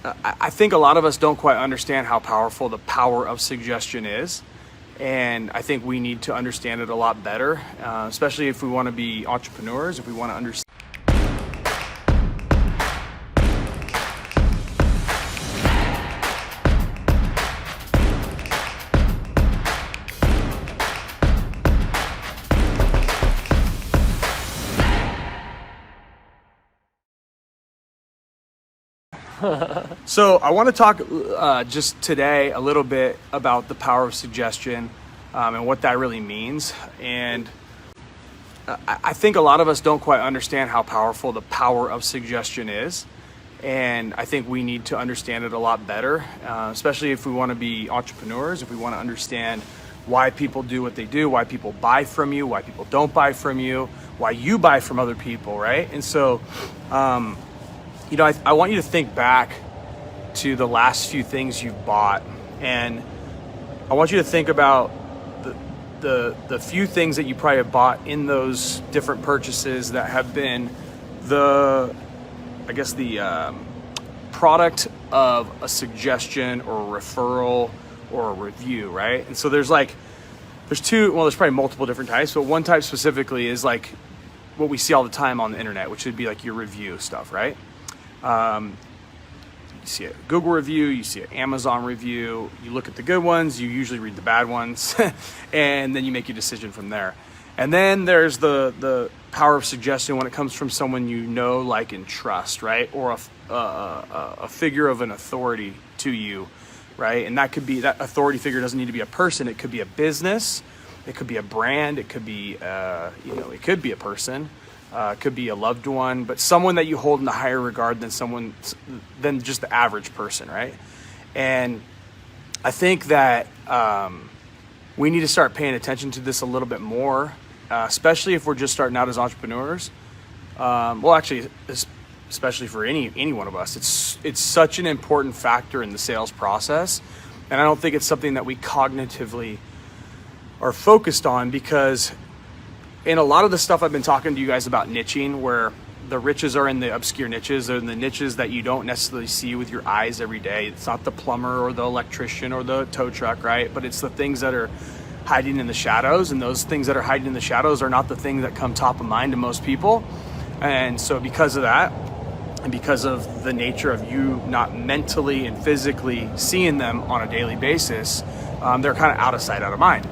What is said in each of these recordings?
I think a lot of us don't quite understand how powerful the power of suggestion is. And I think we need to understand it a lot better, especially if we want to be entrepreneurs, if we want to understand. So I want to talk just today a little bit about the power of suggestion and what that really means. And I think a lot of us don't quite understand how powerful the power of suggestion is. And I think we need to understand it a lot better, especially if we want to be entrepreneurs, if we want to understand why people do what they do, why people buy from you, why people don't buy from you, why you buy from other people, right? And so, I want you to think back to the last few things you've bought, and I want you to think about the few things that you probably have bought in those different purchases that have been the product of a suggestion or a referral or a review, right? And so there's probably multiple different types, but one type specifically is like what we see all the time on the internet, which would be like your review stuff, right? You see a Google review, you see an Amazon review, you look at the good ones, you usually read the bad ones, and then you make your decision from there. And then there's the power of suggestion when it comes from someone you know, like, and trust, right? Or a figure of an authority to you, right? And that authority figure doesn't need to be a person. It could be a business, it could be a brand, it could be it could be a person. Could be a loved one, but someone that you hold in a higher regard than just the average person, right? And I think that we need to start paying attention to this a little bit more, especially if we're just starting out as entrepreneurs. Especially for any one of us, it's such an important factor in the sales process, and I don't think it's something that we cognitively are focused on, because in a lot of the stuff I've been talking to you guys about niching, where the riches are in the obscure niches, or in the niches that you don't necessarily see with your eyes every day. It's not the plumber or the electrician or the tow truck, right? But it's the things that are hiding in the shadows, and those things that are hiding in the shadows are not the things that come top of mind to most people. And so because of that, and because of the nature of you not mentally and physically seeing them on a daily basis, they're kind of out of sight, out of mind.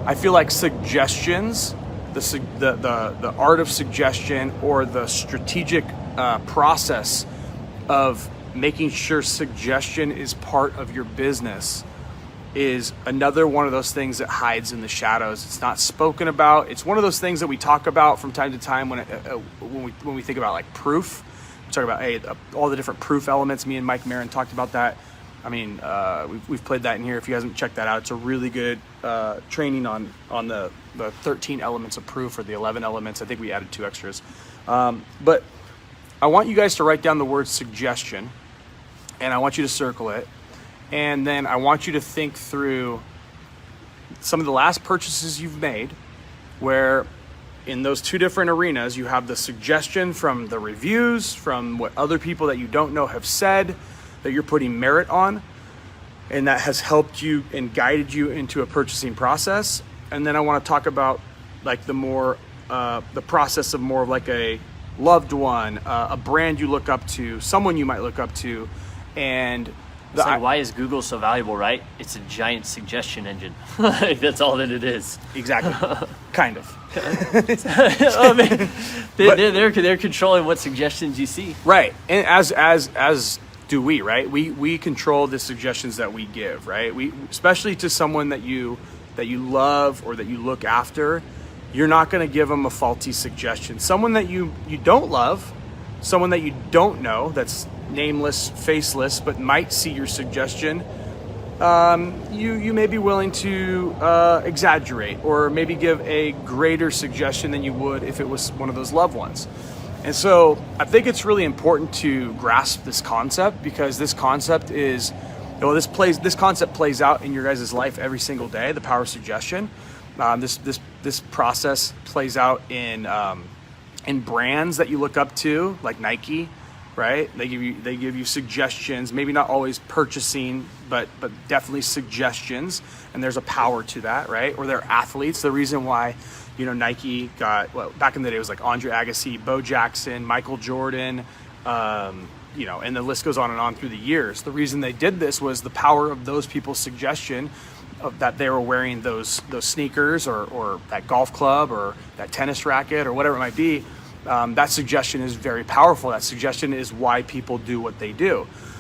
I feel like suggestions, the art of suggestion, or the strategic process of making sure suggestion is part of your business, is another one of those things that hides in the shadows. It's not spoken about. It's one of those things that we talk about from time to time when we think about like proof. We talk about all the different proof elements. Me and Mike Marin talked about that. I mean, we've played that in here. If you haven't checked that out, it's a really good training on the 13 elements of proof, or the 11 elements. I think we added 2 extras. But I want you guys to write down the word suggestion, and I want you to circle it. And then I want you to think through some of the last purchases you've made, where in those 2 different arenas, you have the suggestion from the reviews, from what other people that you don't know have said, that you're putting merit on, and that has helped you and guided you into a purchasing process. And then I want to talk about like the process of more of like a loved one, a brand you look up to, someone you might look up to. And why is Google so valuable, right? It's a giant suggestion engine. That's all that it is. Exactly. Kind of. I mean, they're controlling what suggestions you see. Right. And as do we, right? We control the suggestions that we give, right? We, especially to someone that you love or that you look after, you're not going to give them a faulty suggestion. Someone that you don't love, someone that you don't know, that's nameless, faceless, but might see your suggestion, you may be willing to exaggerate, or maybe give a greater suggestion than you would if it was one of those loved ones. And so I think it's really important to grasp this concept, because this concept this concept plays out in your guys' life every single day. The power of suggestion. This process plays out in brands that you look up to, like Nike, right? They give you suggestions, maybe not always purchasing, but definitely suggestions. And there's a power to that, right? Or they're athletes. The reason why, Nike got, well, back in the day it was like Andre Agassi, Bo Jackson, Michael Jordan, and the list goes on and on through the years. The reason they did this was the power of those people's suggestion of that they were wearing those sneakers or that golf club or that tennis racket or whatever it might be. That suggestion is very powerful. That suggestion is why people do what they do.